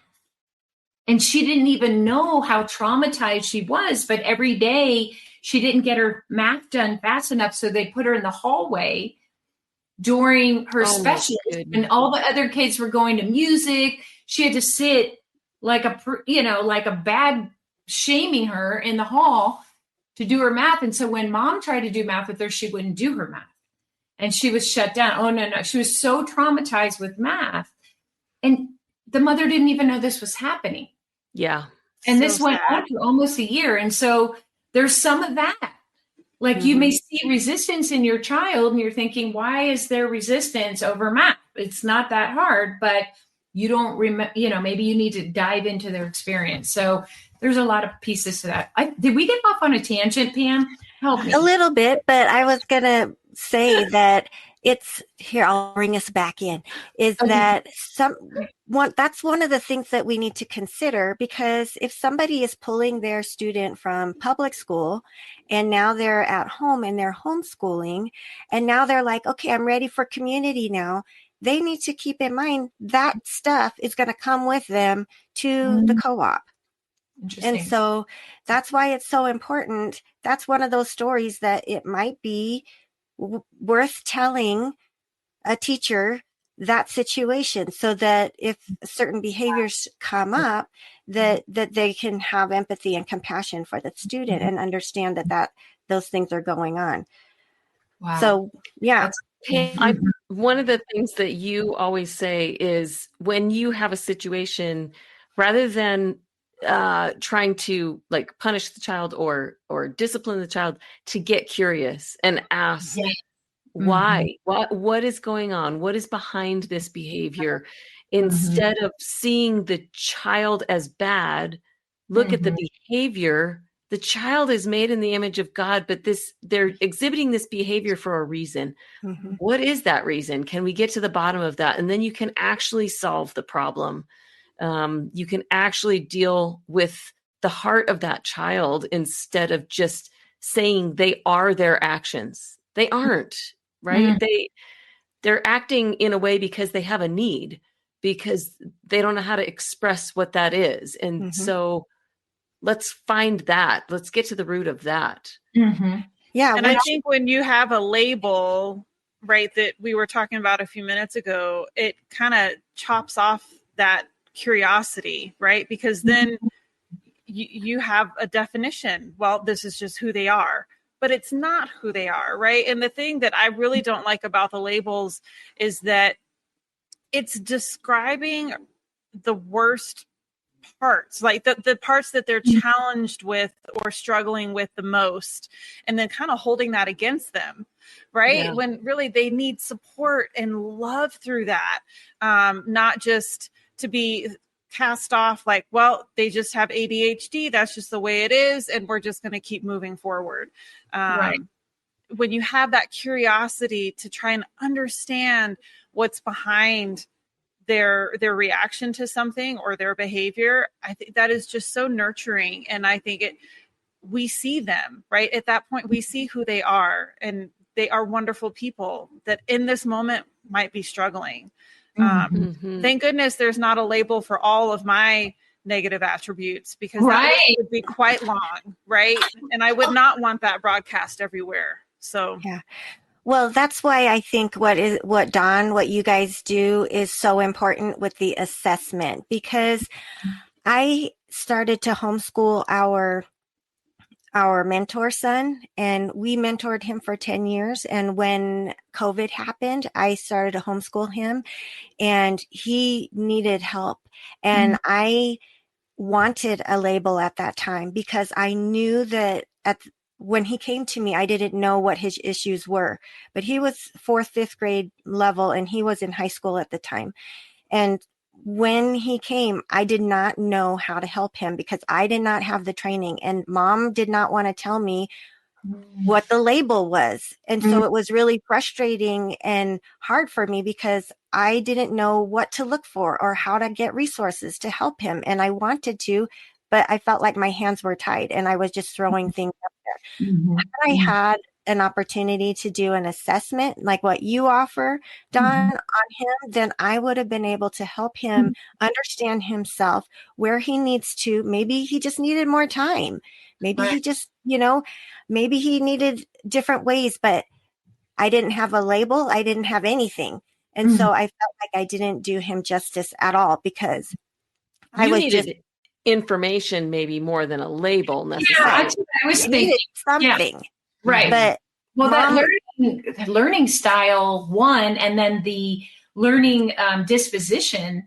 And she didn't even know how traumatized she was, but every day she didn't get her math done fast enough. So they put her in the hallway during her specials, and all the other kids were going to music. She had to sit like a bad shaming her in the hall to do her math. And so when mom tried to do math with her, she wouldn't do her math. And she was shut down. Oh, no. She was so traumatized with math. And the mother didn't even know this was happening. Yeah. And this went on for almost a year. And so there's some of that. Like you may see resistance in your child and you're thinking, why is there resistance over math? It's not that hard, but you don't remember, maybe you need to dive into their experience. So there's a lot of pieces to that. Did we get off on a tangent, Pam? Help me. A little bit, but I was going to say that it's here, I'll bring us back in, is that that's one of the things that we need to consider, because if somebody is pulling their student from public school and now they're at home and they're homeschooling, and now they're like, okay, I'm ready for community now, they need to keep in mind that stuff is going to come with them to the co-op. And so that's why it's so important. That's one of those stories that it might be worth telling a teacher that situation, so that if certain behaviors come up, that they can have empathy and compassion for the student and understand that those things are going on. Wow. So, yeah. One of the things that you always say is, when you have a situation, rather than trying to like punish the child or discipline the child, to get curious and ask why, what is going on, what is behind this behavior, instead of seeing the child as bad. Look at the behavior. The child is made in the image of God, but they're exhibiting this behavior for a reason. What is that reason? Can we get to the bottom of that? And then you can actually solve the problem. You can actually deal with the heart of that child, instead of just saying they are their actions. They aren't, right? They're acting in a way because they have a need, because they don't know how to express what that is. And so let's find that. Let's get to the root of that. Yeah. And I think when you have a label, right, that we were talking about a few minutes ago, it kind of chops off that curiosity, right? Because then you have a definition. Well, this is just who they are, but it's not who they are, right? And the thing that I really don't like about the labels is that it's describing the worst parts, like the parts that they're challenged with or struggling with the most, and then kind of holding that against them, right? When really they need support and love through that, not just to be cast off like, well, they just have ADHD, that's just the way it is, and we're just going to keep moving forward. When you have that curiosity to try and understand what's behind their reaction to something or their behavior, I think that is just so nurturing. And I think we see them, right? At that point, we see who they are, and they are wonderful people that in this moment might be struggling. Thank goodness there's not a label for all of my negative attributes, because that would be quite long, right? And I would not want that broadcast everywhere. So, yeah. Well, that's why I think what you guys do is so important with the assessment, because I started to homeschool our mentor son, and we mentored him for 10 years. And when COVID happened, I started to homeschool him, and he needed help. And I wanted a label at that time, because I knew that when he came to me, I didn't know what his issues were, but he was 4th, 5th grade level, and he was in high school at the time. And when he came, I did not know how to help him, because I did not have the training, and mom did not want to tell me what the label was. And so it was really frustrating and hard for me, because I didn't know what to look for or how to get resources to help him. And I wanted to, but I felt like my hands were tied and I was just throwing things up there. If I had an opportunity to do an assessment like what you offer, Dawn, on him, then I would have been able to help him understand himself, where he needs to. Maybe he just needed more time. Maybe he just, maybe he needed different ways, but I didn't have a label. I didn't have anything. And so I felt like I didn't do him justice at all, because I was needed information maybe more than a label necessarily. Yeah, I was thinking something. Yeah. Right. But that learning style one, and then the learning disposition,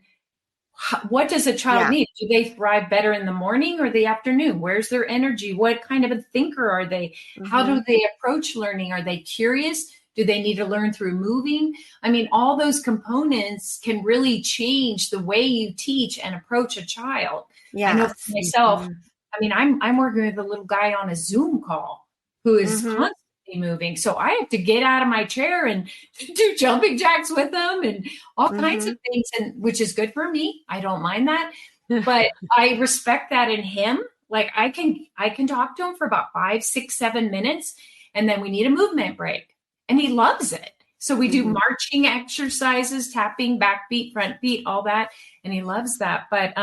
what does a child need? Do they thrive better in the morning or the afternoon? Where's their energy? What kind of a thinker are they? How do they approach learning? Are they curious? Do they need to learn through moving? I mean, all those components can really change the way you teach and approach a child. I know for myself, I mean, I'm working with a little guy on a Zoom call who is constantly moving. So I have to get out of my chair and do jumping jacks with them and all kinds of things, and which is good for me. I don't mind that, but I respect that in him. Like I can talk to him for about 5, 6, 7 minutes, and then we need a movement break, and he loves it. So we do marching exercises, tapping, back beat, front beat, all that, and he loves that. But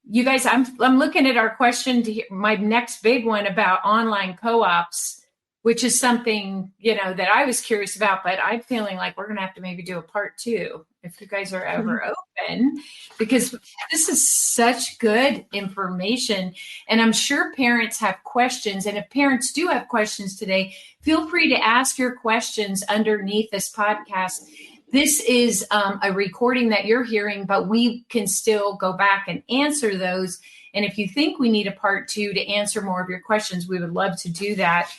you guys, I'm looking at our question to hear my next big one about online co-ops, which is something, that I was curious about, but I'm feeling like we're going to have to maybe do a part 2 if you guys are ever open, because this is such good information. And I'm sure parents have questions. And if parents do have questions today, feel free to ask your questions underneath this podcast. This is a recording that you're hearing, but we can still go back and answer those. And if you think we need a part 2 to answer more of your questions, we would love to do that.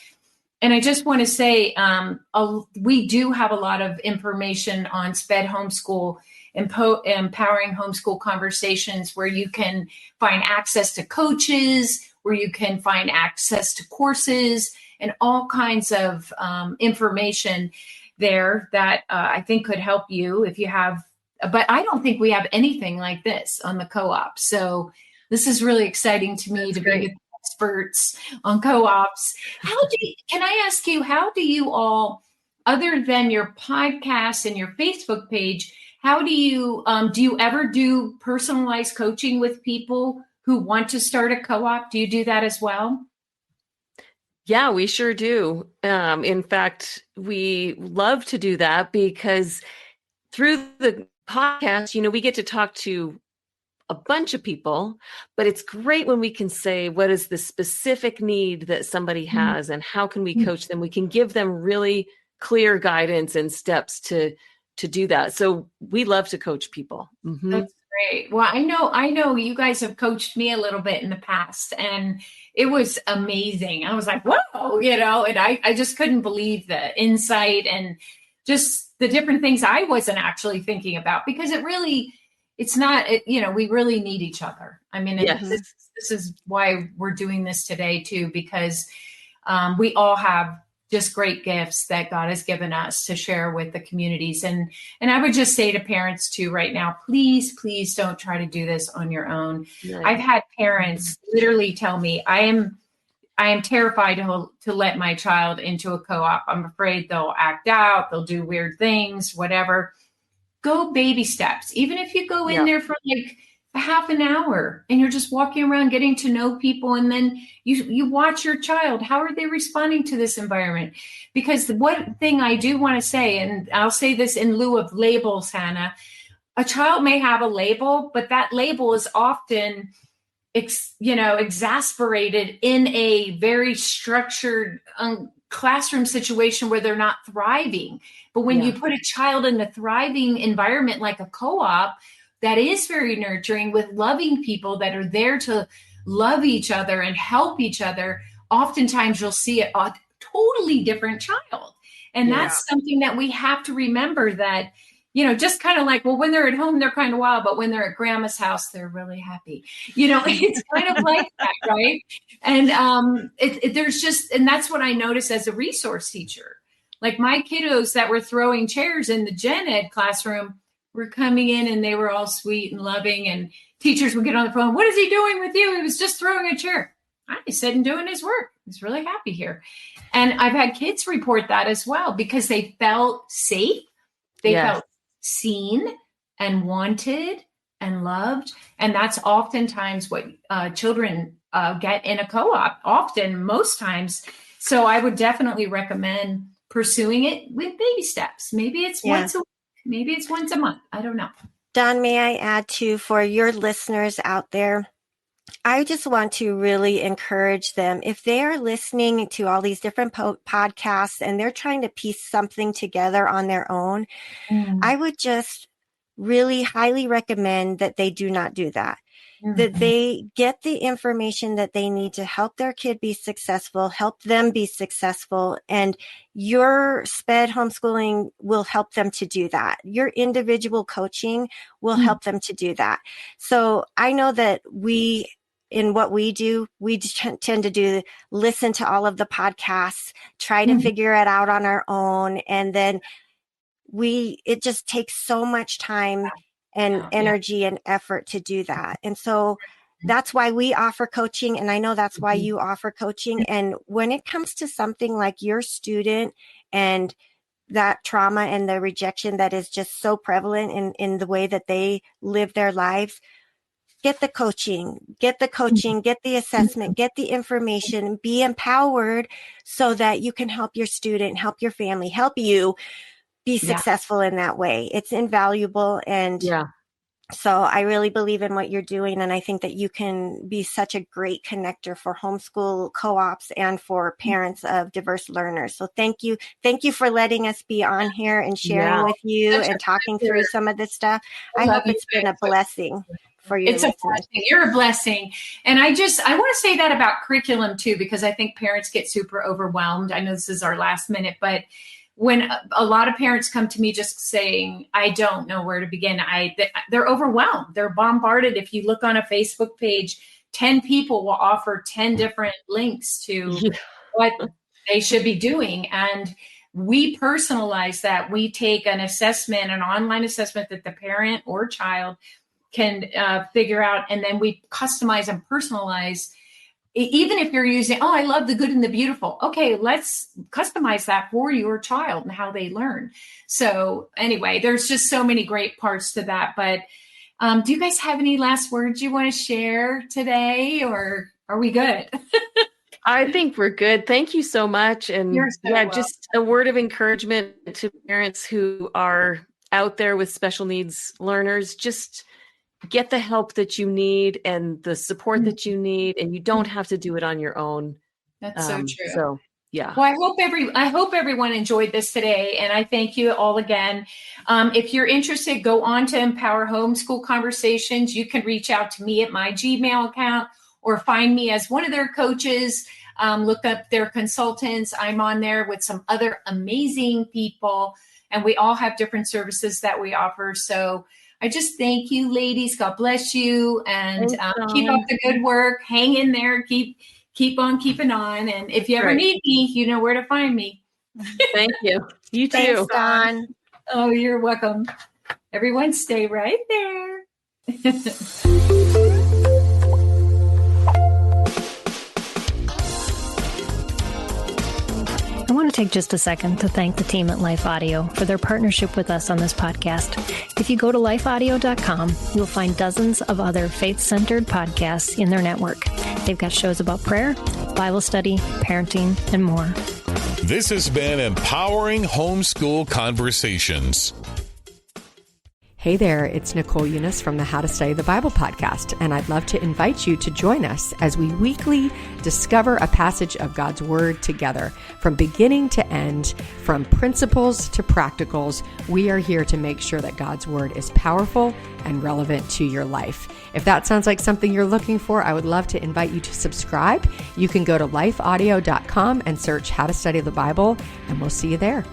And I just want to say, we do have a lot of information on SPED Homeschool, Empowering Homeschool Conversations, where you can find access to coaches, where you can find access to courses, and all kinds of information there that I think could help you if you have, but I don't think we have anything like this on the co-op. So this is really exciting to me to be experts on co-ops. Can I ask you, how do you all, other than your podcast and your Facebook page, how do you ever do personalized coaching with people who want to start a co-op? Do you do that as well? Yeah, we sure do. In fact, we love to do that because through the podcast, we get to talk to a bunch of people, but it's great when we can say, what is the specific need that somebody has and how can we coach them? We can give them really clear guidance and steps to do that. So we love to coach people. That's great. Well, I know you guys have coached me a little bit in the past, and it was amazing. I was like, whoa, and I just couldn't believe the insight and just the different things I wasn't actually thinking about, because it's not, we really need each other. I mean, this is why we're doing this today too, because we all have just great gifts that God has given us to share with the communities. And I would just say to parents too right now, please, please don't try to do this on your own. Right. I've had parents literally tell me, I am terrified to let my child into a co-op. I'm afraid they'll act out, they'll do weird things, whatever. Go baby steps. Even if you go in there for like a half an hour and you're just walking around getting to know people, and then you watch your child. How are they responding to this environment? Because the one thing I do want to say, and I'll say this in lieu of labels, Hannah, a child may have a label, but that label is often exasperated in a very structured classroom situation where they're not thriving. But when you put a child in a thriving environment like a co-op that is very nurturing with loving people that are there to love each other and help each other, oftentimes you'll see a totally different child. And that's something that we have to remember, that just kind of like, well, when they're at home, they're kind of wild, but when they're at grandma's house, they're really happy. It's kind of like that, right? And and that's what I noticed as a resource teacher. Like my kiddos that were throwing chairs in the gen ed classroom were coming in and they were all sweet and loving, and teachers would get on the phone. What is he doing with you? He was just throwing a chair. He's sitting doing his work. He's really happy here. And I've had kids report that as well, because they felt safe. They felt seen and wanted and loved. And that's oftentimes what children get in a co-op, often, most times. So I would definitely recommend pursuing it with baby steps. Maybe it's once a week, maybe it's once a month. I don't know. Don, may I add too, for your listeners out there, I just want to really encourage them, if they are listening to all these different podcasts and they're trying to piece something together on their own, I would just really highly recommend that they do not do that. That they get the information that they need to help their kid be successful, help them be successful, and your SPED homeschooling will help them to do that. Your individual coaching will help them to do that. So I know that we in what we do, we tend to listen to all of the podcasts, try to figure it out on our own. And then it just takes so much time and energy and effort to do that. And so that's why we offer coaching. And I know that's why you offer coaching. And when it comes to something like your student and that trauma and the rejection that is just so prevalent in the way that they live their lives, get the coaching, get the assessment, get the information, be empowered so that you can help your student, help your family, help you be successful in that way. It's invaluable. And so I really believe in what you're doing. And I think that you can be such a great connector for homeschool co-ops and for parents of diverse learners. So thank you. Thank you for letting us be on here and sharing with you and talking through some of this stuff. I hope it's been a blessing for you. It's a blessing. You're a blessing. And I want to say that about curriculum too, because I think parents get super overwhelmed. I know this is our last minute, but when a lot of parents come to me just saying, I don't know where to begin, they're overwhelmed. They're bombarded. If you look on a Facebook page, 10 people will offer 10 different links to what they should be doing. And we personalize that. We take an assessment, an online assessment that the parent or child can figure out. And then we customize and personalize. Even if you're using, I love the good and the beautiful. Okay, let's customize that for your child and how they learn. So anyway, there's just so many great parts to that. But do you guys have any last words you want to share today, or are we good? I think we're good. Thank you so much. And just a word of encouragement to parents who are out there with special needs learners. Just get the help that you need and the support that you need, and you don't have to do it on your own. That's so true. So, yeah. Well, I hope everyone enjoyed this today, and I thank you all again. If you're interested, go on to Empower Homeschool Conversations. You can reach out to me at my Gmail account or find me as one of their coaches. Look up their consultants. I'm on there with some other amazing people, and we all have different services that we offer. So I just thank you, ladies. God bless you, and keep up the good work. Hang in there. Keep on keeping on. And if you ever need me, you know where to find me. Thank you. You too. Thanks, Dawn. Oh, you're welcome. Everyone, stay right there. I want to take just a second to thank the team at Life Audio for their partnership with us on this podcast. If you go to lifeaudio.com, you'll find dozens of other faith-centered podcasts in their network. They've got shows about prayer, Bible study, parenting, and more. This has been Empowering Homeschool Conversations. Hey there, it's Nicole Eunice from the How to Study the Bible podcast, and I'd love to invite you to join us as we weekly discover a passage of God's Word together. From beginning to end, from principles to practicals, we are here to make sure that God's Word is powerful and relevant to your life. If that sounds like something you're looking for, I would love to invite you to subscribe. You can go to lifeaudio.com and search How to Study the Bible, and we'll see you there.